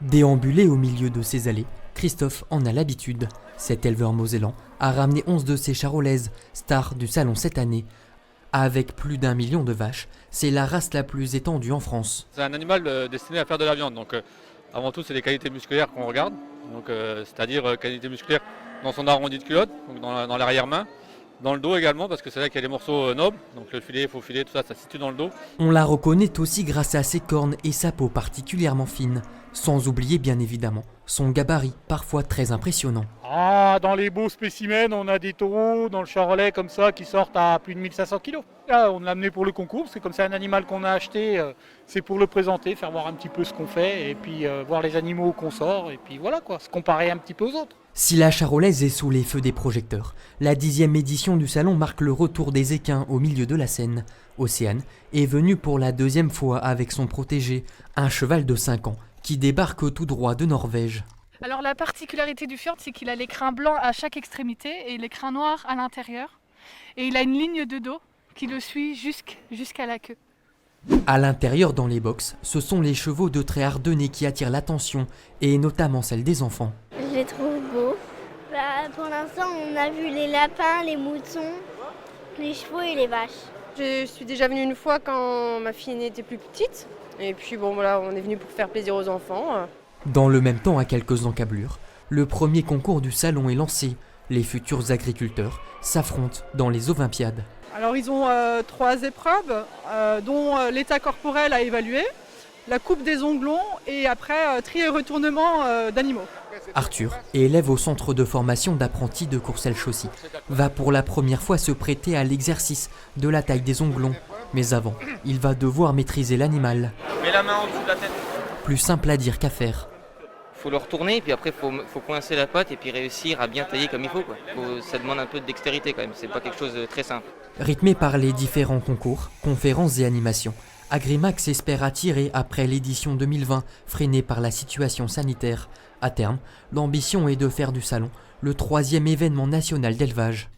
Déambuler au milieu de ces allées, Christophe en a l'habitude. Cet éleveur mosellan a ramené 11 de ses charolaises, stars du salon cette année. Avec plus d'1 million de vaches, c'est la race la plus étendue en France. C'est un animal destiné à faire de la viande, donc avant tout c'est les qualités musculaires qu'on regarde, c'est-à-dire qualité musculaire dans son arrondi de culotte, donc dans l'arrière-main, dans le dos également, parce que c'est là qu'il y a les morceaux nobles, donc le filet, faux filet, tout ça, ça se situe dans le dos. On la reconnaît aussi grâce à ses cornes et sa peau particulièrement fine, sans oublier bien évidemment son gabarit parfois très impressionnant. Ah, dans les beaux spécimens, on a des taureaux dans le Charolais comme ça qui sortent à plus de 1500 kg. Là, on l'a amené pour le concours, c'est comme ça un animal qu'on a acheté, c'est pour le présenter, faire voir un petit peu ce qu'on fait et puis voir les animaux qu'on sort et puis voilà quoi, se comparer un petit peu aux autres. Si la charolaise est sous les feux des projecteurs, la 10e édition du salon marque le retour des équins au milieu de la scène. Océane est venue pour la 2e fois avec son protégé, un cheval de 5 ans, qui débarque tout droit de Norvège. Alors la particularité du fjord, c'est qu'il a l'écrin blanc à chaque extrémité et l'écrin noir à l'intérieur. Et il a une ligne de dos qui le suit jusqu'à la queue. À l'intérieur dans les box, ce sont les chevaux de trait ardennés qui attirent l'attention, et notamment celle des enfants. Je les trouve beaux. Pour l'instant, on a vu les lapins, les moutons, les chevaux et les vaches. Je suis déjà venue une fois quand ma fille aînée était plus petite. Et puis bon voilà, on est venu pour faire plaisir aux enfants. Dans le même temps, à quelques encablures, le premier concours du salon est lancé. Les futurs agriculteurs s'affrontent dans les Olympiades. Alors ils ont 3 épreuves, dont l'état corporel à évaluer, la coupe des onglons et après tri et retournement d'animaux. Arthur, élève au centre de formation d'apprentis de Courcelles-Chaussy, va pour la première fois se prêter à l'exercice de la taille des onglons. Mais avant, il va devoir maîtriser l'animal. Mets la main en dessous de la tête. Plus simple à dire qu'à faire. Faut le retourner, puis après faut coincer la patte et puis réussir à bien tailler comme il faut, quoi. Ça demande un peu de dextérité quand même, c'est pas quelque chose de très simple. Rythmé par les différents concours, conférences et animations, Agrimax espère attirer après l'édition 2020, freinée par la situation sanitaire. À terme, l'ambition est de faire du salon le 3e événement national d'élevage.